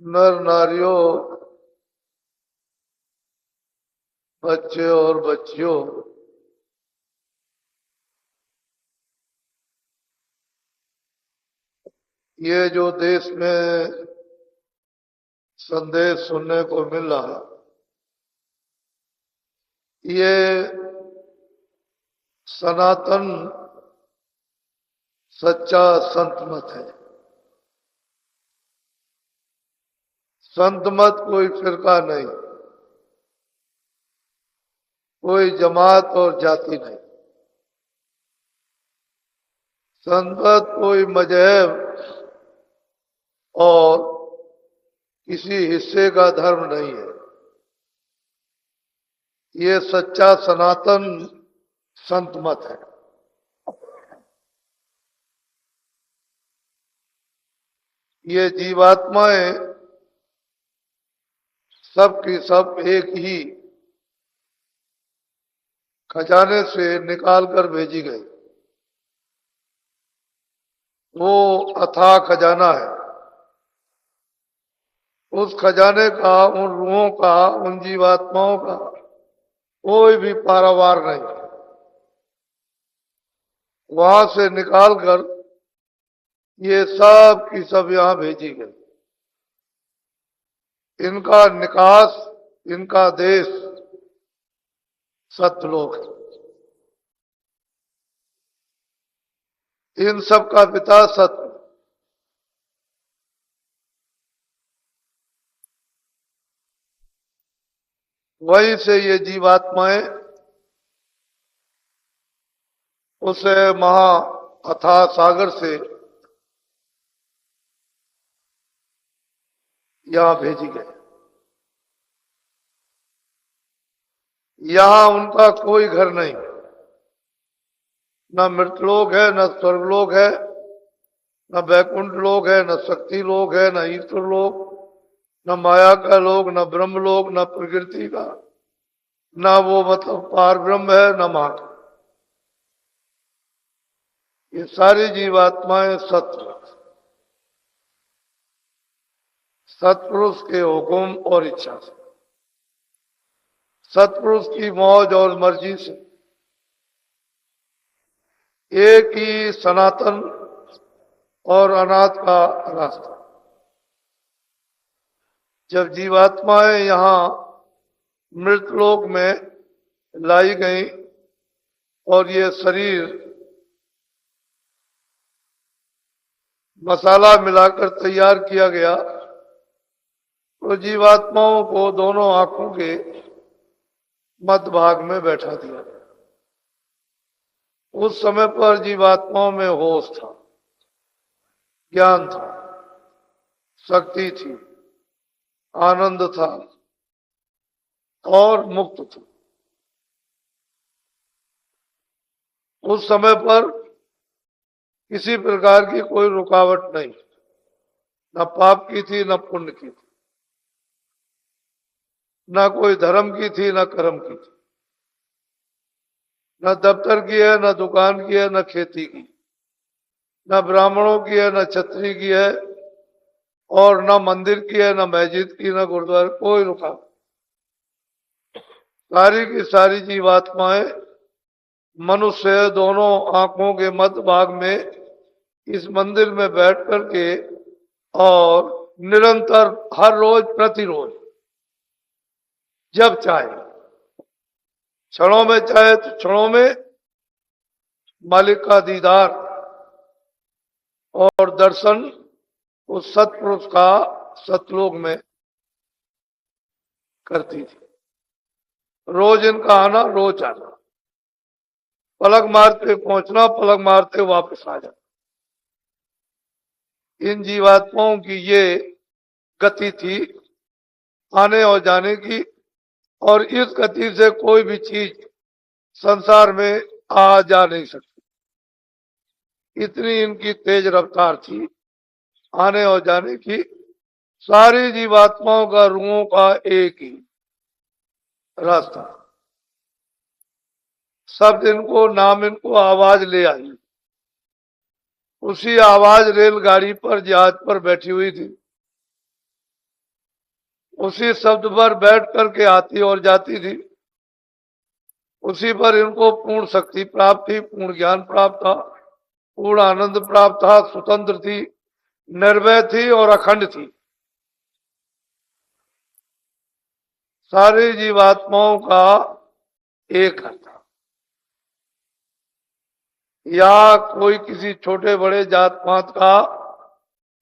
नर नारियों, बच्चे और बच्चियों, ये जो देश में संदेश सुनने को मिल रहा, ये सनातन सच्चा संत मत है। संत मत कोई फिरका नहीं, कोई जमात और जाति नहीं। संत मत कोई मजहब और किसी हिस्से का धर्म नहीं है। ये सच्चा सनातन संत मत है। ये जीवात्माएं सब की सब एक ही खजाने से निकाल कर भेजी गई। वो अथाह खजाना है। उस खजाने का, उन रूहों का, उन जीवात्माओं का कोई भी पारावार नहीं। वहां से निकालकर ये सब की सब यहां भेजी गई। इनका निकास, इनका देश सत्यलोक है। इन सब का पिता सत्य। वहीं से ये जीवात्माएं उस महा अथाह सागर से यहां भेजी गए। यहां उनका कोई घर नहीं। न मृतलोक है, न स्वर्गलोक है, न वैकुंठ लोक है, न शक्ति लोक है, न ईश्वर लोक, न माया का लोक, न ब्रह्म लोक, न प्रकृति का, न वो मतलब पार ब्रह्म है, न महात्मा। ये सारी जीवात्माएं सत्य, सत्पुरुष के हुक्म और इच्छा से, सत्पुरुष की मौज और मर्जी से एक ही सनातन और अनाथ का रास्ता। जब जीवात्माएं यहां मृतलोक में लाई गई और ये शरीर मसाला मिलाकर तैयार किया गया, तो जीवात्माओं को दोनों आंखों के मध्य भाग में बैठा दिया। उस समय पर जीवात्माओं में होश था, ज्ञान था, शक्ति थी, आनंद था और मुक्त था। उस समय पर किसी प्रकार की कोई रुकावट नहीं, न पाप की थी, न पुण्य की थी, न कोई धर्म की थी, न कर्म की थी, न दफ्तर की है, न दुकान की है, न खेती की, न ब्राह्मणों की है, न क्षत्रिय की है, और न मंदिर की है, न मस्जिद की, न गुरुद्वारा, कोई रुकावट। सारी की सारी जीवात्माएं मनुष्य दोनों आंखों के मध्य भाग में इस मंदिर में बैठ करके और निरंतर हर रोज प्रतिरोज जब चाहे, क्षणों में चाहे तो क्षणों में मालिक का दीदार और दर्शन उस सत्पुरुष का सतलोक में करती थी। रोज इनका आना, रोज आना, पलक मारते पहुंचना, पलक मारते वापस आ जाना। इन जीवात्माओं की ये गति थी आने और जाने की, और इस गति से कोई भी चीज संसार में आ जा नहीं सकती। इतनी इनकी तेज रफ्तार थी आने और जाने की। सारी जीवात्माओं का, रूहों का एक ही रास्ता। शब्द इनको, नाम इनको, आवाज ले आई। उसी आवाज रेलगाड़ी पर, जहाज पर बैठी हुई थी। उसी शब्द पर बैठ करके आती और जाती थी, उसी पर इनको पूर्ण शक्ति प्राप्त थी, पूर्ण ज्ञान प्राप्त था, पूर्ण आनंद प्राप्त था, स्वतंत्र थी, निर्भय थी और अखंड थी। सारी जीवात्माओं का एक घर था, या कोई किसी छोटे बड़े जात पात का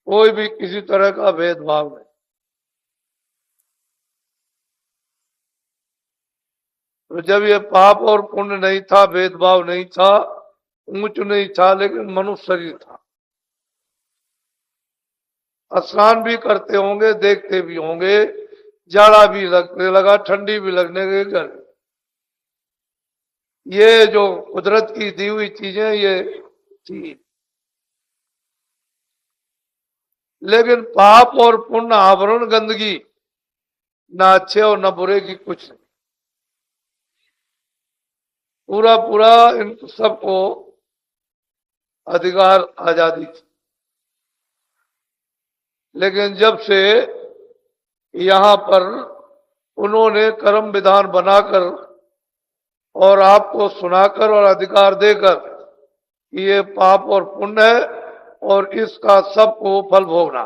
कोई भी किसी तरह का भेदभाव नहीं। तो जब ये पाप और पुण्य नहीं था, भेदभाव नहीं था, ऊंच नहीं था, लेकिन मनुष्य शरीर था, स्नान भी करते होंगे, देखते भी होंगे, जाड़ा भी लगने लगा, ठंडी भी लगने लगी, ये जो कुदरत की दी हुई चीजें ये थी। लेकिन पाप और पुण्य आवरण गंदगी, ना अच्छे और न बुरे की कुछ नहीं, पूरा पूरा इन सबको अधिकार आजादी थी। लेकिन जब से यहाँ पर उन्होंने कर्म विधान बनाकर और आपको सुनाकर और अधिकार देकर कि ये पाप और पुण्य है और इसका सबको फल भोगना,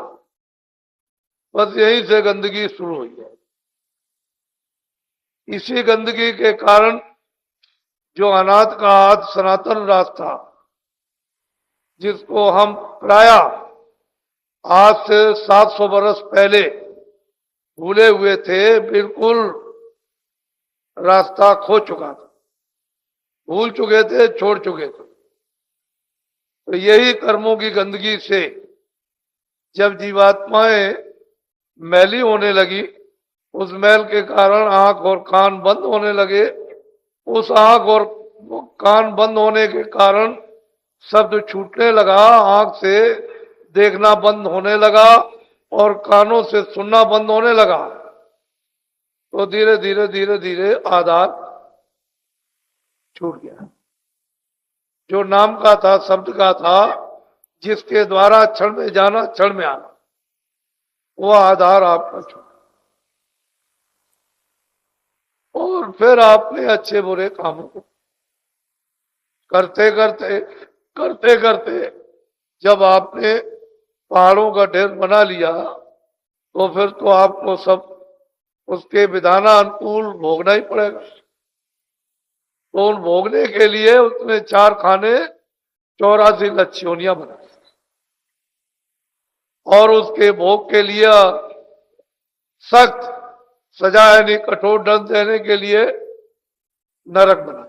बस यहीं से गंदगी शुरू हुई है। इसी गंदगी के कारण जो अनाथ का आद सनातन रास्ता, जिसको हम प्राय आज से 700 वर्ष पहले भूले हुए थे, बिल्कुल रास्ता खो चुका था, भूल चुके थे, छोड़ चुके थे। तो यही कर्मों की गंदगी से जब जीवात्माएं मैली होने लगी, उस मैल के कारण आंख और कान बंद होने लगे, उस आंख और कान बंद होने के कारण शब्द छूटने लगा, आंख से देखना बंद होने लगा और कानों से सुनना बंद होने लगा। तो धीरे धीरे धीरे धीरे आधार छूट गया। जो नाम का था, शब्द का था, जिसके द्वारा क्षण में जाना क्षण में आना, वो आधार आपका छूटा। और फिर आपने अच्छे बुरे कामों को करते करते करते करते जब आपने पहाड़ों का ढेर बना लिया, तो फिर तो आपको सब उसके विधानानुकूल भोगना ही पड़ेगा। तो उन भोगने के लिए उसने 4 खाने 84 लच्छियोनियां बनाई और उसके भोग के लिए सख्त सजा यानी कठोर दंड देने के लिए नरक बना,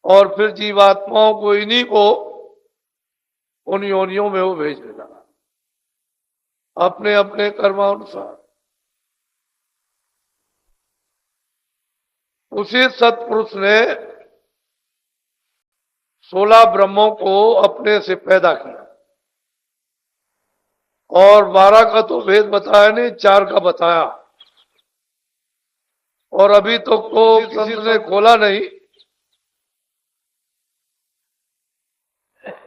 और फिर जीवात्माओं को इन्हीं को उन योनियों में वो भेज देगा अपने अपने कर्मानुसार। उसी सत्पुरुष ने 16 ब्रह्मों को अपने से पैदा किया, और 12 का तो भेद बताया नहीं, 4 का बताया, और अभी तो किसी ने खोला नहीं,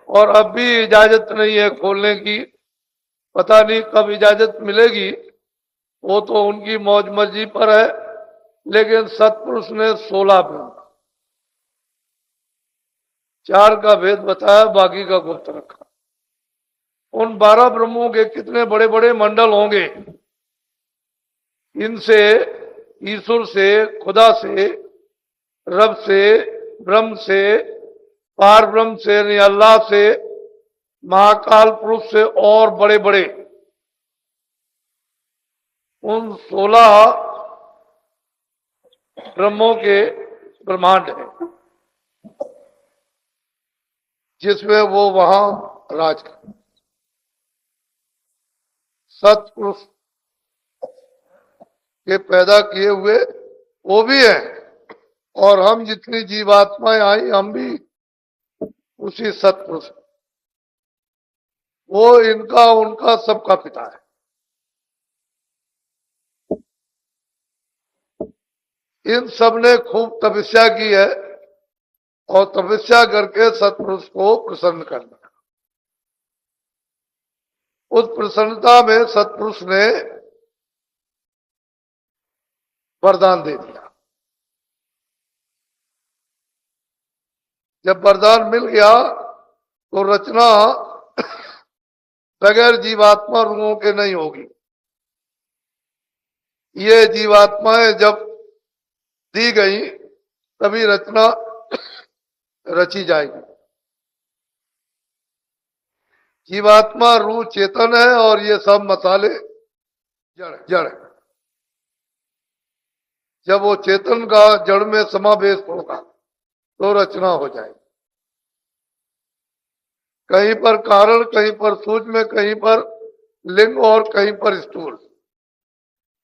और अब भी इजाजत नहीं है खोलने की। पता नहीं कब इजाजत मिलेगी, वो तो उनकी मौज मर्जी पर है। लेकिन सत्पुरुष ने 16 ब्रह्म, 4 का भेद बताया, बाकी का गुप्त रखा। उन 12 ब्रह्मों के कितने बड़े बड़े मंडल होंगे, इनसे, ईश्वर से, खुदा से, रब से, ब्रह्म से, पार ब्रह्म से यानी अल्लाह से, महाकाल पुरुष से और बड़े बड़े उन 16 ब्रह्मों के ब्रह्मांड है, जिसमें वो वहां राज कर। सत्पुरुष के पैदा किए हुए वो भी है, और हम जितनी जीवात्माएं आई, हम भी उसी सत्पुरुष, वो इनका उनका सबका पिता है। इन सब ने खूब तपस्या की है, और तपस्या करके सत्पुरुष को प्रसन्न करना। उस प्रसन्नता में सत्पुरुष ने वरदान दे दिया। जब वरदान मिल गया तो रचना बगैर जीवात्मा रूहों के नहीं होगी। ये जीवात्माएं जब दी गई तभी रचना रची जाएगी। जीवात्मा रूह चेतन है और ये सब मसाले जड़ जड़ है। जब वो चेतन का जड़ में समावेश होगा तो रचना हो जाएगी। कहीं पर कारण, कहीं पर सूक्ष्म, कहीं पर लिंग और कहीं पर स्थूल,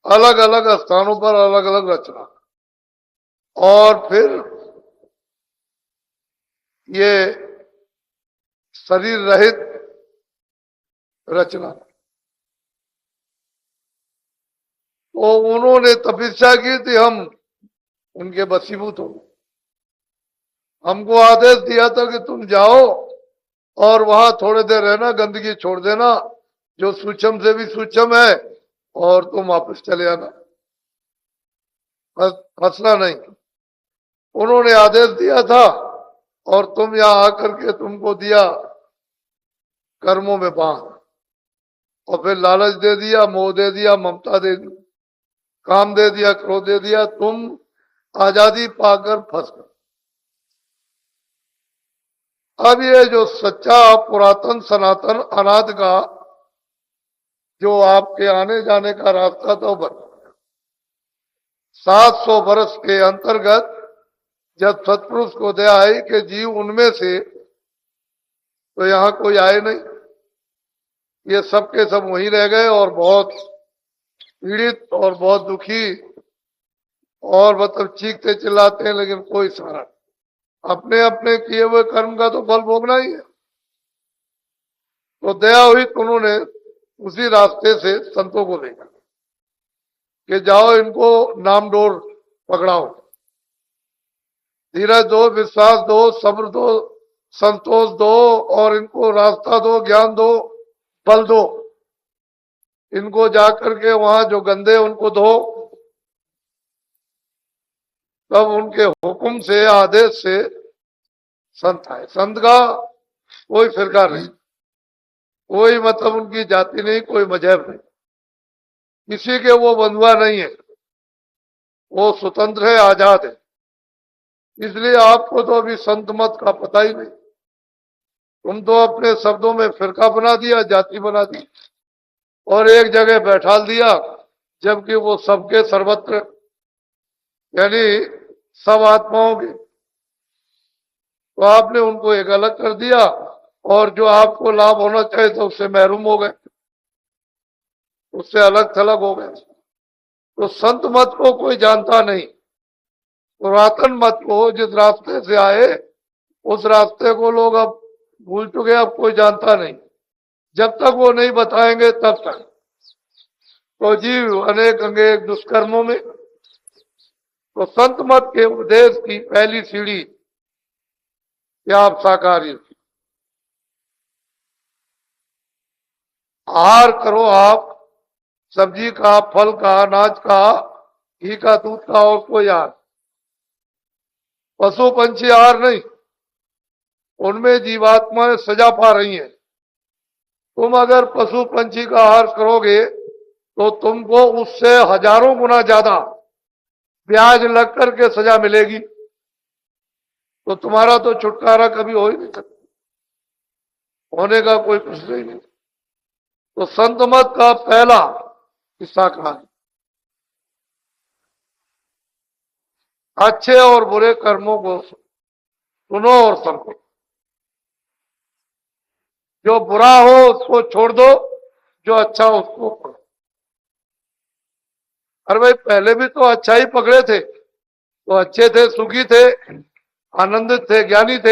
अलग अलग स्थानों पर अलग अलग रचना। और फिर ये शरीर रहित रचना। तो उन्होंने तपस्या की थी, हम उनके वशीभूत हो। हमको आदेश दिया था कि तुम जाओ और वहां थोड़े देर रहना, गंदगी छोड़ देना जो सूक्ष्म से भी सूक्ष्म है, और तुम वापस चले आना, फंसना नहीं। उन्होंने आदेश दिया था और तुम यहां आकर के तुमको दिया कर्मों में बांध, और फिर लालच दे दिया, मोह दे दिया, ममता दे दी, काम दे दिया, क्रोध दे दिया, तुम आजादी पाकर फंस गए। अब ये जो सच्चा पुरातन सनातन अनाद का जो आपके आने जाने का रास्ता तो बना 700 वर्ष के अंतर्गत जब सत्पुरुष को दया आई कि जीव उनमें से तो यहां कोई आए नहीं, ये सब के सब वहीं रह गए और बहुत पीड़ित और बहुत दुखी और मतलब चीखते चिल्लाते हैं, लेकिन कोई सहारा। अपने अपने किए हुए कर्म का तो फल भोगना ही है। तो दया हुई तो उन्होंने उसी रास्ते से संतों को देखा कि जाओ इनको नाम डोर पकड़ाओ, धीरज दो, विश्वास दो, सब्र दो, संतोष दो, और इनको रास्ता दो, ज्ञान दो, बल दो। इनको जाकर के वहां जो गंदे उनको धो। तब उनके हुक्म से, आदेश से संत आए। संत का कोई फिरका नहीं, कोई मतलब उनकी जाति नहीं, कोई मजहब नहीं, किसी के वो बंधुआ नहीं है, वो स्वतंत्र है, आजाद है। इसलिए आपको तो अभी संत मत का पता ही नहीं। तुम तो अपने शब्दों में फिरका बना दिया, जाति बना दी और एक जगह बैठाल दिया, जबकि वो सबके सर्वत्र यानी सब आत्माओं के। तो आपने उनको एक अलग कर दिया और जो आपको लाभ होना चाहिए तो उससे महरूम हो गए, उससे अलग थलग हो गए। तो संत मत को कोई जानता नहीं, पुरातन मत को जिस रास्ते से आए उस रास्ते को लोग अब भूल चुके, अब कोई जानता नहीं। जब तक वो नहीं बताएंगे तब तक तो जीव अनेक अंगेक दुष्कर्मों में। तो संत मत के उपदेश की पहली सीढ़ी क्या आप साकारी आहार करो, आप सब्जी का, फल का, अनाज का, घी का, दूध का, और कोई आहार। पशु पंछी आहार नहीं, उनमें जीवात्माएं सजा पा रही हैं। तुम अगर पशु पंछी का आहार करोगे तो तुमको उससे हजारों गुना ज्यादा ब्याज लग करके सजा मिलेगी, तो तुम्हारा तो छुटकारा कभी हो ही नहीं सकता, होने का कोई प्रश्न ही नहीं। तो संत मत का पहला हिस्सा कहा, अच्छे और बुरे कर्मों को सुनो और समझो। जो बुरा हो उसको छोड़ दो, जो अच्छा हो उसको पकड़ो। अरे भाई पहले भी तो अच्छा ही पकड़े थे, तो अच्छे थे, सुखी थे, आनंदित थे, ज्ञानी थे।